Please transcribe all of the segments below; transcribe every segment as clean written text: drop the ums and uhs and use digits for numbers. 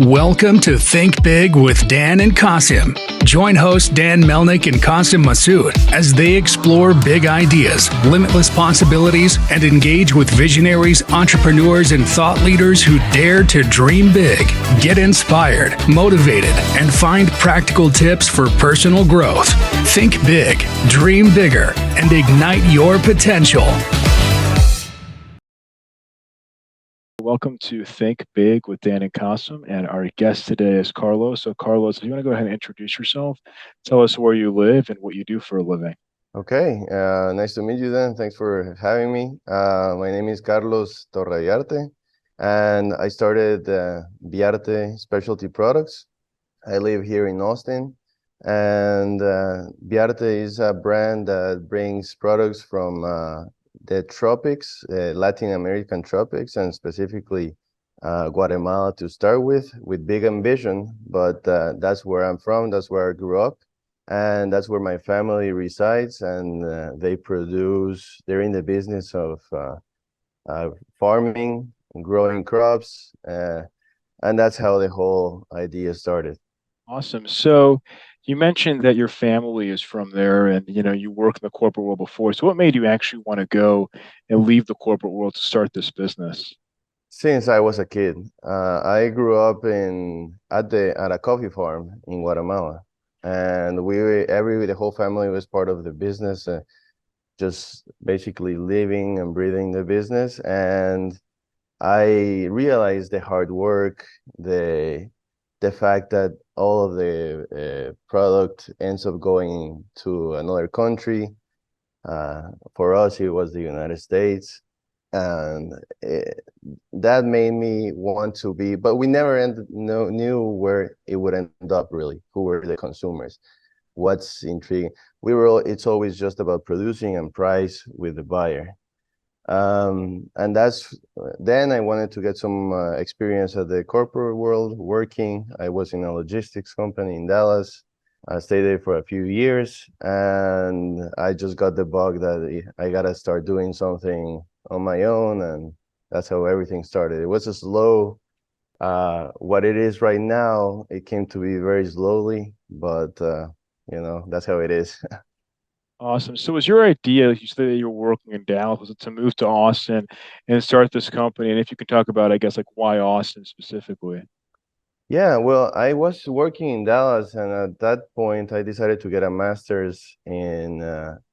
Welcome to Think Big with Dan and Qasim. Join hosts Dan Melnick and Qasim Masood as they explore big ideas, limitless possibilities, and engage with visionaries, entrepreneurs, and thought leaders who dare to dream big, get inspired, motivated, and find practical tips for personal growth. Think big, dream bigger, and ignite your potential. Welcome to Think Big with Dan and Qasim, and our guest today is Carlos. So, Carlos, if you want to go ahead and introduce yourself, tell us where you live and what you do for a living. Okay, nice to meet you, Dan. Thanks for having me. My name is Carlos Torrebiarte, and I started Biarte Specialty Products. I live here in Austin, and Biarte is a brand that brings products from the tropics, Latin American tropics, and specifically Guatemala to start with big ambition. But that's where I'm from, that's where I grew up, and that's where my family resides. And they're in the business of farming, growing crops, and that's how the whole idea started. Awesome. So, you mentioned that your family is from there, and you worked in the corporate world before. So, what made you actually want to go and leave the corporate world to start this business? Since I was a kid, I grew up at a coffee farm in Guatemala, and the whole family was part of the business, just basically living and breathing the business. And I realized the hard work, the fact that all of the product ends up going to another country. For us, it was the United States, and that made me want to be. But we never knew where it would end up. Really, who were the consumers? What's intriguing? It's always just about producing and price with the buyer. And then I wanted to get some experience at the corporate world working. I was in a logistics company in Dallas. I stayed there for a few years, and I just got the bug that I gotta start doing something on my own, and that's how everything started. It was a slow, what it is right now, it came to be very slowly, but that's how it is. Awesome. So, was your idea, you said that you were working in Dallas, was it to move to Austin and start this company? And if you could talk about, I guess, like why Austin specifically? Yeah, well, I was working in Dallas, and at that point, I decided to get a master's in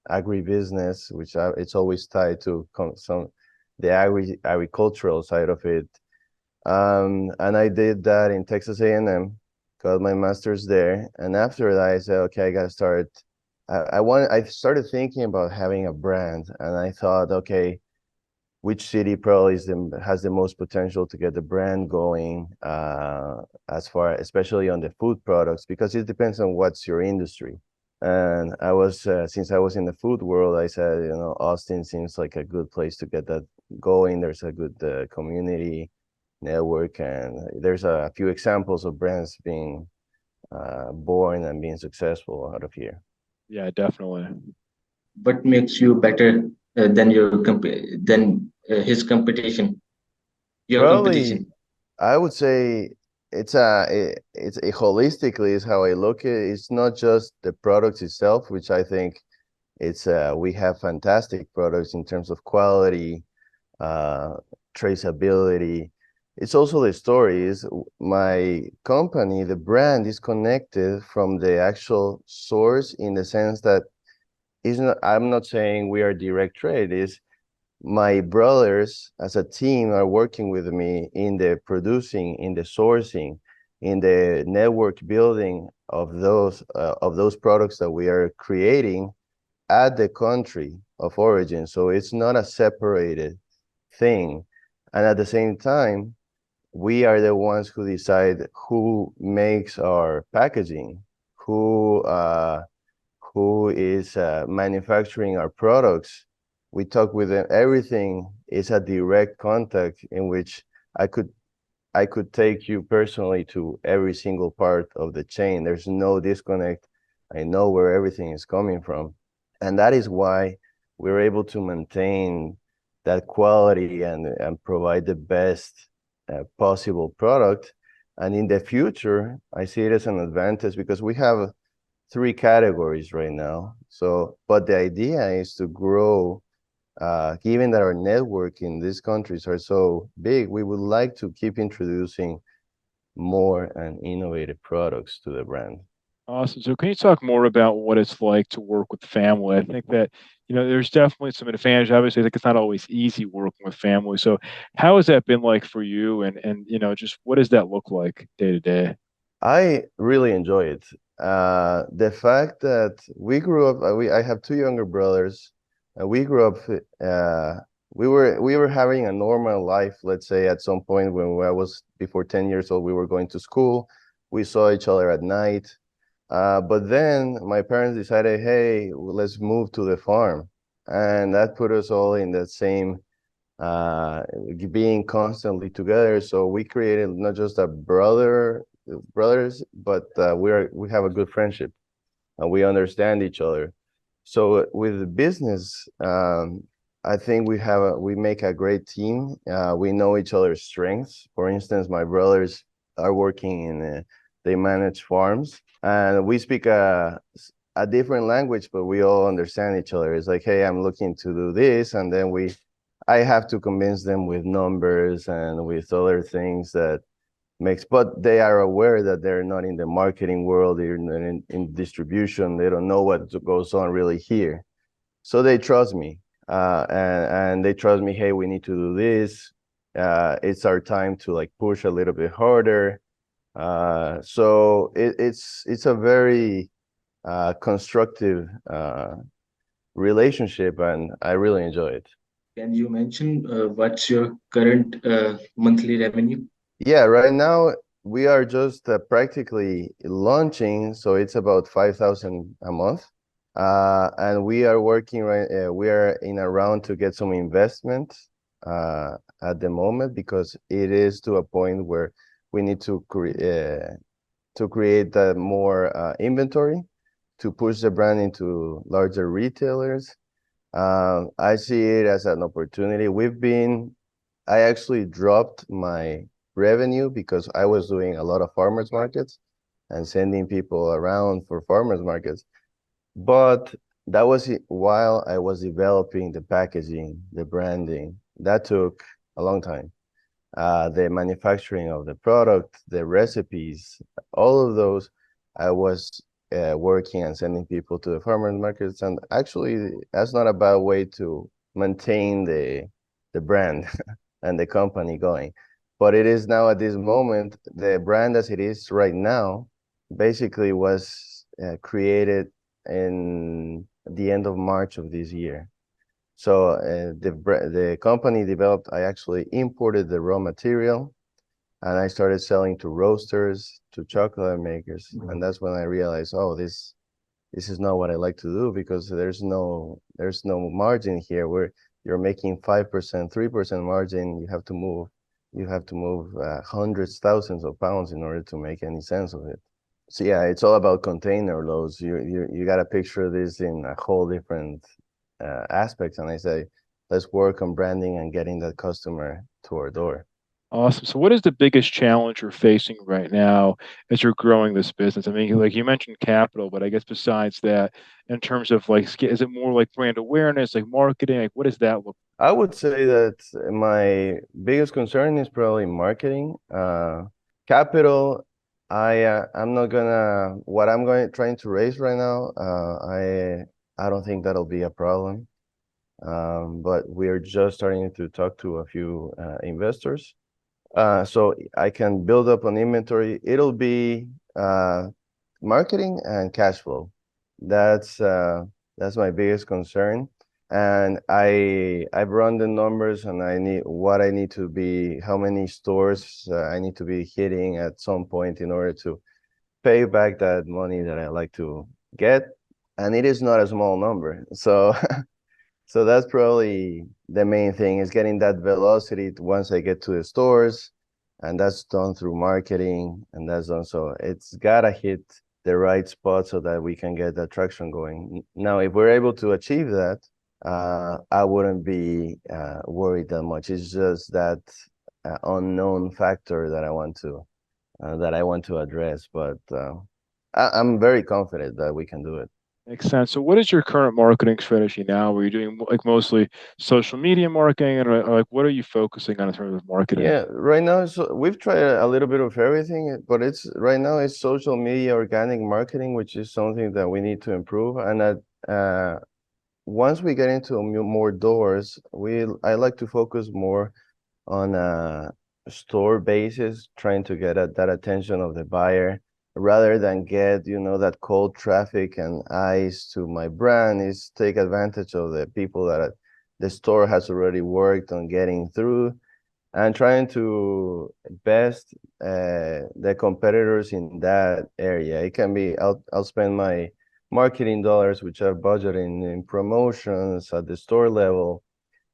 agribusiness, which it's always tied to the agricultural side of it. And I did that in Texas A&M, got my master's there, and after that, I said, okay, I gotta start. I started thinking about having a brand, and I thought, okay, which city probably has the most potential to get the brand going, especially on the food products, because it depends on what's your industry. And since I was in the food world, I said, Austin seems like a good place to get that going. There's a good community network, and there's a few examples of brands being born and being successful out of here. Yeah, definitely. What makes you better than his competition? Your Probably, competition. I would say it's holistically is how I look at it. It's not just the products itself, which I think we have fantastic products in terms of quality, traceability. It's also the stories. My company, the brand, is connected from the actual source, in the sense that I'm not saying we are direct trade. Is my brothers as a team are working with me in the producing, in the sourcing, in the network building of those products that we are creating at the country of origin. So it's not a separated thing. And at the same time, we are the ones who decide who makes our packaging, who is manufacturing our products. We talk with them. Everything is a direct contact, in which I could take you personally to every single part of the chain. There's no disconnect. I know where everything is coming from. And that is why we're able to maintain that quality and provide the best possible product, And in the future, I see it as an advantage because we have 3 categories right now. So, but the idea is to grow, given that our network in these countries are so big, we would like to keep introducing more and innovative products to the brand. Awesome. So can you talk more about what it's like to work with family? I think that, there's definitely some advantage. Obviously, I think it's not always easy working with family. So how has that been like for you? And just what does that look like day to day? I really enjoy it. The fact that we grew up, I have 2 younger brothers. We grew up, we were having a normal life, let's say at some point when I was before 10 years old, we were going to school. We saw each other at night. But then my parents decided, hey, let's move to the farm. And that put us all in the same, being constantly together. So we created not just a brothers, but we have a good friendship and we understand each other. So with the business, I think we make a great team. We know each other's strengths. For instance, my brothers are working they manage farms, and we speak a different language, but we all understand each other. It's like, hey, I'm looking to do this, and then I have to convince them with numbers and with other things that but they are aware that they're not in the marketing world, they're not in distribution, they don't know what goes on really here. So they trust me, and they trust me, hey, we need to do this. It's our time to like push a little bit harder. So it's a very constructive relationship, and I really enjoy it. Can you mention what's your current monthly revenue? Yeah, right now we are just practically launching, so it's about 5,000 a month. And we are working we are in a round to get some investment at the moment because it is to a point where we need to create more inventory to push the brand into larger retailers. I see it as an opportunity. I actually dropped my revenue because I was doing a lot of farmers markets and sending people around for farmers markets. But that was while I was developing the packaging, the branding. That took a long time. The manufacturing of the product, the recipes, all of those, I was working and sending people to the farmers markets. And actually, that's not a bad way to maintain the brand and the company going. But it is now at this moment, the brand as it is right now, basically was created in the end of March of this year. So the company developed, I actually imported the raw material and I started selling to roasters, to chocolate makers. And that's when I realized, oh, this is not what I like to do because there's no margin here where you're making 5%, 3% margin. You have to move hundreds, thousands of pounds in order to make any sense of it. So yeah, it's all about container loads. You got to picture this in a whole different aspects. And I say, let's work on branding and getting that customer to our door. Awesome. So what is the biggest challenge you're facing right now as you're growing this business? I mean, like you mentioned capital, but I guess besides that, in terms of like, is it more like brand awareness, like marketing? Like, what does that look? I would say that my biggest concern is probably marketing. Capital, I'm not gonna what I'm trying to raise right now. I don't think that'll be a problem. But we're just starting to talk to a few investors. So I can build up an inventory. It'll be marketing and cash flow. That's my biggest concern. And I've run the numbers and I need to be, how many stores I need to be hitting at some point in order to pay back that money that I like to get. And it is not a small number. So so that's probably the main thing, is getting that velocity once I get to the stores, and that's done through marketing, and that's done. So it's gotta hit the right spot so that we can get that traction going. Now, if we're able to achieve that, I wouldn't be worried that much. It's just that unknown factor that I want to that I want to address. But I'm very confident that we can do it. Makes sense. So what is your current marketing strategy now? Are you doing like mostly social media marketing, and or, like what are you focusing on in terms of marketing? Yeah, right now we've tried a little bit of everything, but it's right now it's social media, organic marketing, which is something that we need to improve. And that once we get into more doors, I like to focus more on a store basis, trying to get at that attention of the buyer rather than get, that cold traffic and eyes to my brand. Is take advantage of the people that the store has already worked on getting through and trying to best the competitors in that area. It can be I'll spend my marketing dollars, which are budgeted in promotions at the store level,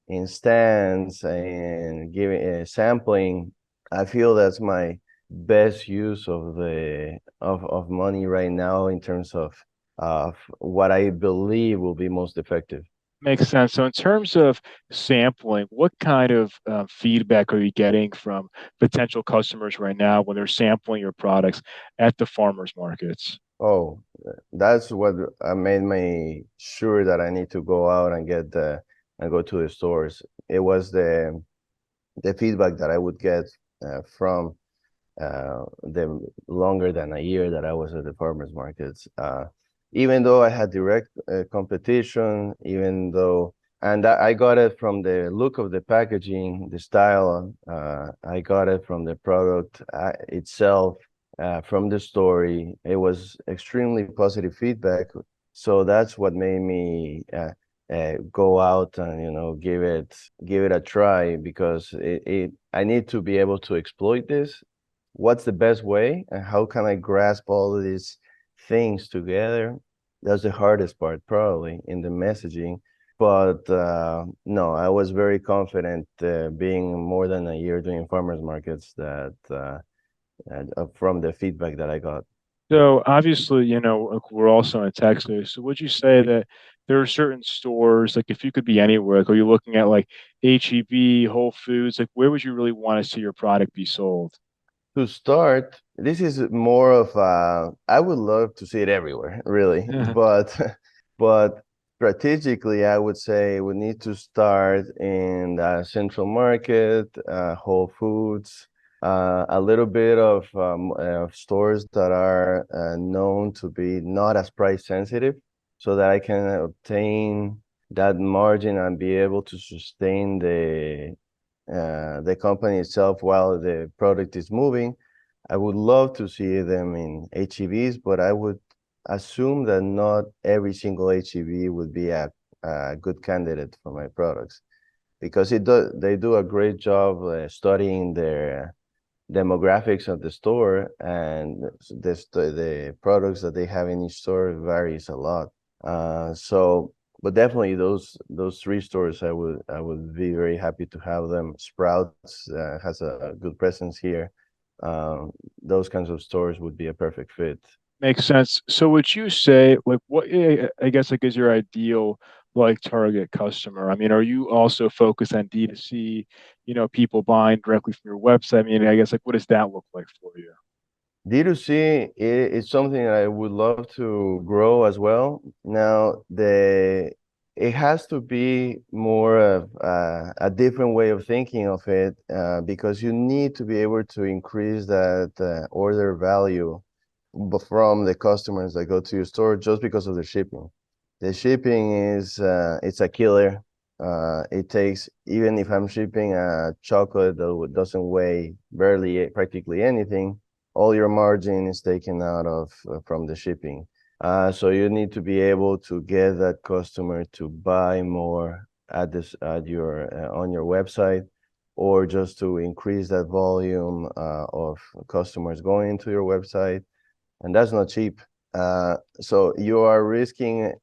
in stands and giving sampling. I feel that's my best use of the of money right now in terms of what I believe will be most effective. Makes sense. So in terms of sampling, what kind of feedback are you getting from potential customers right now when they're sampling your products at the farmers markets? Oh, that's what made me sure that I need to go out and get and go to the stores. It was the feedback that I would get from the longer than a year that I was at the farmers markets. Even though I had direct competition, even though, and I got it from the look of the packaging, the style. I got it from the product itself, from the story. It was extremely positive feedback. So that's what made me go out and give it a try, because I need to be able to exploit this. What's the best way and how can I grasp all of these things together? That's the hardest part, probably, in the messaging. But no, I was very confident, being more than a year doing farmers markets, that from the feedback that I got. So obviously, like we're also in Texas. So would you say that there are certain stores, like if you could be anywhere, like are you looking at like HEB, Whole Foods, like where would you really want to see your product be sold? To start, this is more of I would love to see it everywhere, really, but but strategically, I would say we need to start in the Central Market, Whole Foods, a little bit of stores that are known to be not as price sensitive, so that I can obtain that margin and be able to sustain the company itself while the product is moving. I would love to see them in HEVs, but I would assume that not every single HEV would be a good candidate for my products, because they do a great job studying their demographics of the store, and the products that they have in each store varies a lot. So, but definitely those three stores, I would be very happy to have them. Sprouts has a good presence here. Those kinds of stores would be a perfect fit. Makes sense. So would you say like what I guess like is your ideal like target customer? I mean, are you also focused on D2C, people buying directly from your website? I mean, I guess like what does that look like for you? D2C is something that I would love to grow as well. Now, it has to be more of a different way of thinking of it, because you need to be able to increase that order value from the customers that go to your store, just because of the shipping. The shipping is it's a killer. It takes, even if I'm shipping a chocolate that doesn't weigh barely practically anything, all your margin is taken out of from the shipping. So you need to be able to get that customer to buy more at your on your website, or just to increase that volume of customers going to your website, and that's not cheap. So you are risking,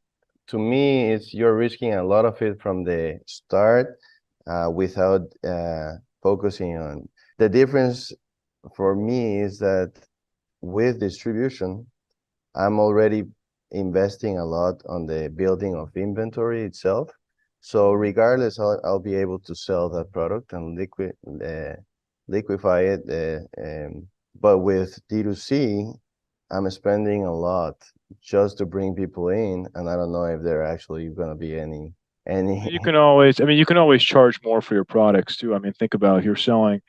to me, you're risking a lot of it from the start, without focusing on the difference. For me is that with distribution, I'm already investing a lot on the building of inventory itself. So regardless, I'll be able to sell that product and liquefy it But with D2C, I'm spending a lot just to bring people in, and I don't know if there are actually gonna be any. You can always, I mean, you can always charge more for your products too. I mean, think about it, you're selling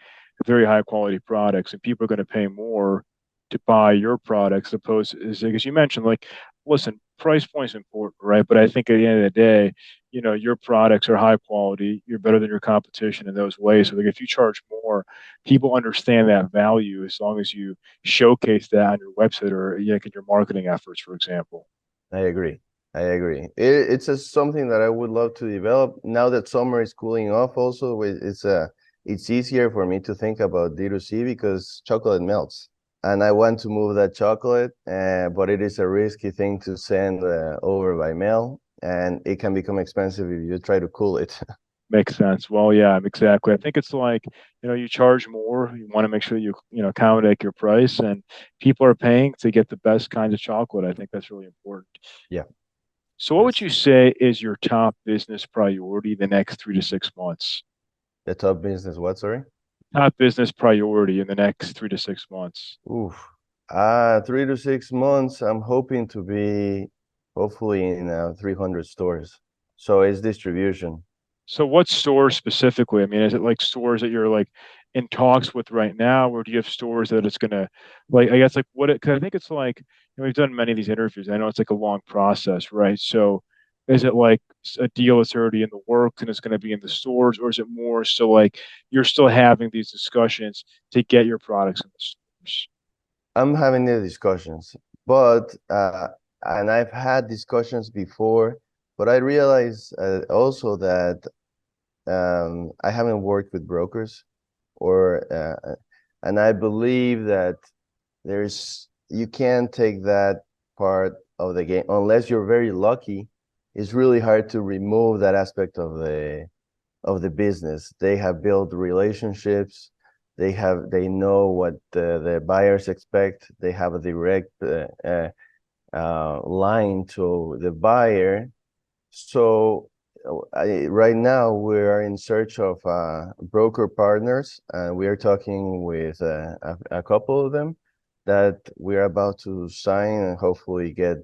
very high quality products, and people are going to pay more to buy your products, opposed to, as you mentioned, like, listen, price point is important, right? But I think at the end of the day, your products are high quality. You're better than your competition in those ways. So, like, if you charge more, people understand that value as long as you showcase that on your website or in your marketing efforts, for example. I agree. I agree. It's just something that I would love to develop now that summer is cooling off. Also, it's easier for me to think about D2C because chocolate melts, and I want to move that chocolate, but it is a risky thing to send over by mail, and it can become expensive if you try to cool it. Makes sense. Well, yeah, exactly. I think it's like, you charge more, you want to make sure you accommodate your price, and people are paying to get the best kinds of chocolate. I think that's really important. Yeah, So what would yes. you say is your top business priority the next 3 to 6 months? The top business, what, sorry? Top business priority in the next 3 to 6 months. Oof. 3 to 6 months, I'm hoping to be hopefully in 300 stores. So it's distribution. So what stores specifically? I mean, is it like stores that you're like in talks with right now, or do you have stores that it's gonna, like, I guess, like, because I think it's like, we've done many of these interviews. I know it's like a long process, right? So is it like a deal that's already in the works and it's gonna be in the stores, or is it more so like you're still having these discussions to get your products in the stores? I'm having the discussions, but and I've had discussions before, but I realize also that I haven't worked with brokers or and I believe that you can't take that part of the game unless you're very lucky. It's really hard to remove that aspect of the business. They have built relationships. They know what the buyers expect. They have a direct line to the buyer. So right now we are in search of broker partners, and we are talking with a couple of them that we're about to sign and hopefully get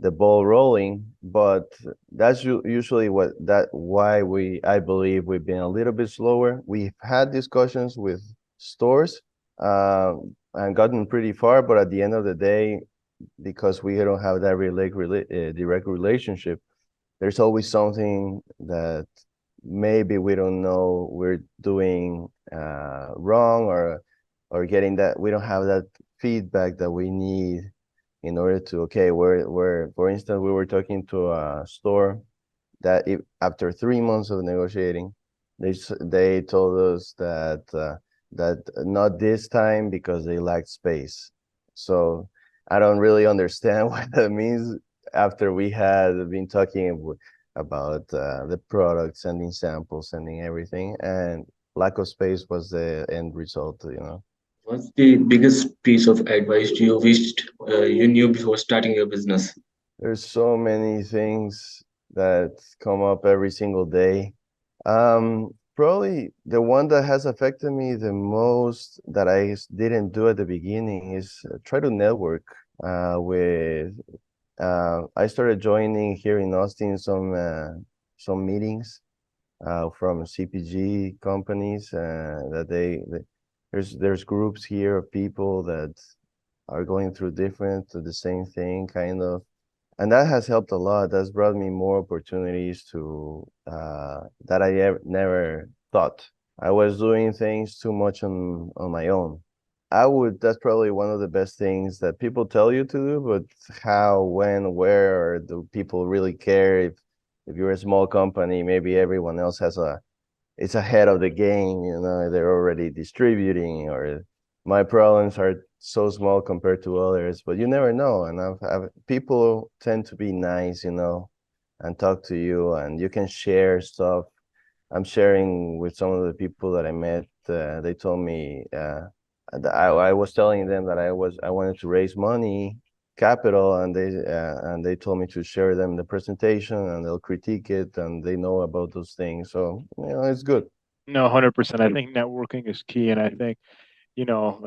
the ball rolling. But that's usually why I believe we've been a little bit slower. We've had discussions with stores and gotten pretty far, but at the end of the day, because we don't have that direct relationship, there's always something that maybe we don't know we're doing wrong, or getting that we don't have that feedback that we need in order to, okay, we're for instance, we were talking to a store that after 3 months of negotiating, they told us that not this time because they lacked space. So I don't really understand what that means after we had been talking about the product, sending samples, sending everything, and lack of space was the end result. What's the biggest piece of advice you wished you knew before starting your business? There's so many things that come up every single day. Probably the one that has affected me the most that I didn't do at the beginning is try to network with. I started joining here in Austin some meetings from CPG companies that there's groups here of people that are going through the same thing kind of, and that has helped a lot. That's brought me more opportunities to that I never thought. I was doing things too much on my own. That's probably one of the best things that people tell you to do, but how, when, where, or do people really care? If you're a small company, maybe everyone else it's ahead of the game, they're already distributing, or my problems are so small compared to others, but you never know. And people tend to be nice, and talk to you, and you can share stuff. I'm sharing with some of the people that I met. They told me I was telling them that I wanted to raise money, capital, and they told me to share them the presentation, and they'll critique it, and they know about those things. So it's good. No, 100%. I think networking is key, and I think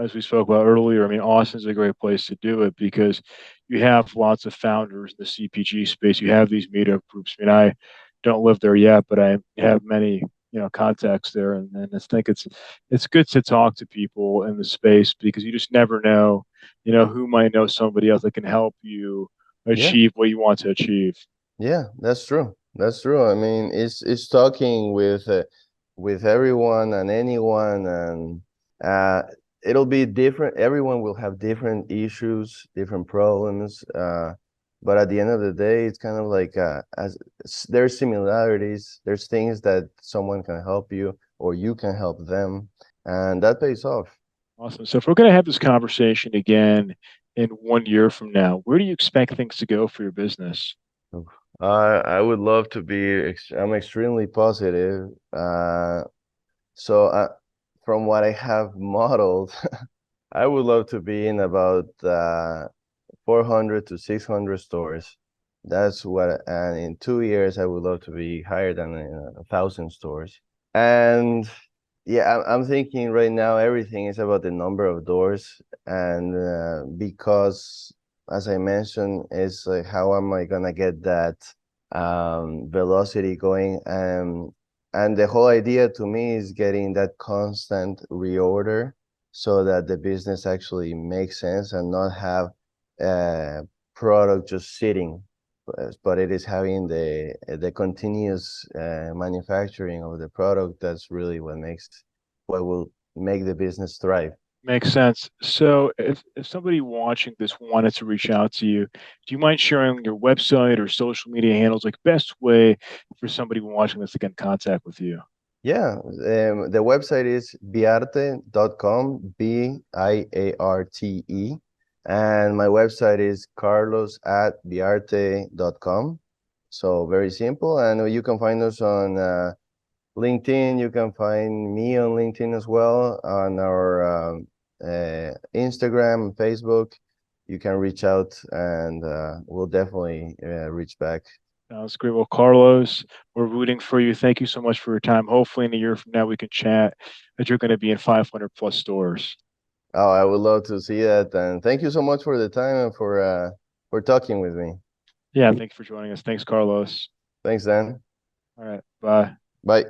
as we spoke about earlier, I mean, Austin's a great place to do it because you have lots of founders in the CPG space. You have these meetup groups. I mean, I don't live there yet, but I have many, contacts there, and I think it's good to talk to people in the space because you just never know, who might know somebody else that can help you Yeah, achieve what you want to achieve. yeah, that's true. That's true. I mean, it's talking with everyone and anyone, and uh, it'll be different. Everyone will have different issues, different problems. But at the end of the day, it's kind of like there's similarities. There's things that someone can help you, or you can help them, and that pays off. Awesome. So if we're going to have this conversation again in 1 year from now, where do you expect things to go for your business? I would love to be. I'm extremely positive. So from what I have modeled, I would love to be in about 400 to 600 stores. That's what, and in 2 years, I would love to be higher than 1,000 stores. And yeah, I'm thinking right now everything is about the number of doors, and because, as I mentioned, it's like how am I gonna get that velocity going? And the whole idea to me is getting that constant reorder so that the business actually makes sense and not have product just sitting, but it is having the continuous manufacturing of the product. That's really what will make the business thrive. Makes sense. So if somebody watching this wanted to reach out to you, do you mind sharing your website or social media handles, like best way for somebody watching this to get in contact with you? Yeah, the website is biarte.com, Biarte, and my website is carlos@biarte.com. So very simple, and you can find us on LinkedIn. You can find me on LinkedIn as well, on our Instagram, Facebook. You can reach out, and we'll definitely reach back. Sounds great. Well, Carlos, we're rooting for you. Thank you so much for your time. Hopefully, in a year from now, we can chat that you're going to be in 500 plus stores. Oh, I would love to see that, and thank you so much for the time and for talking with me. Yeah, thank you for joining us. Thanks, Carlos. Thanks, Dan. All right, bye. Bye.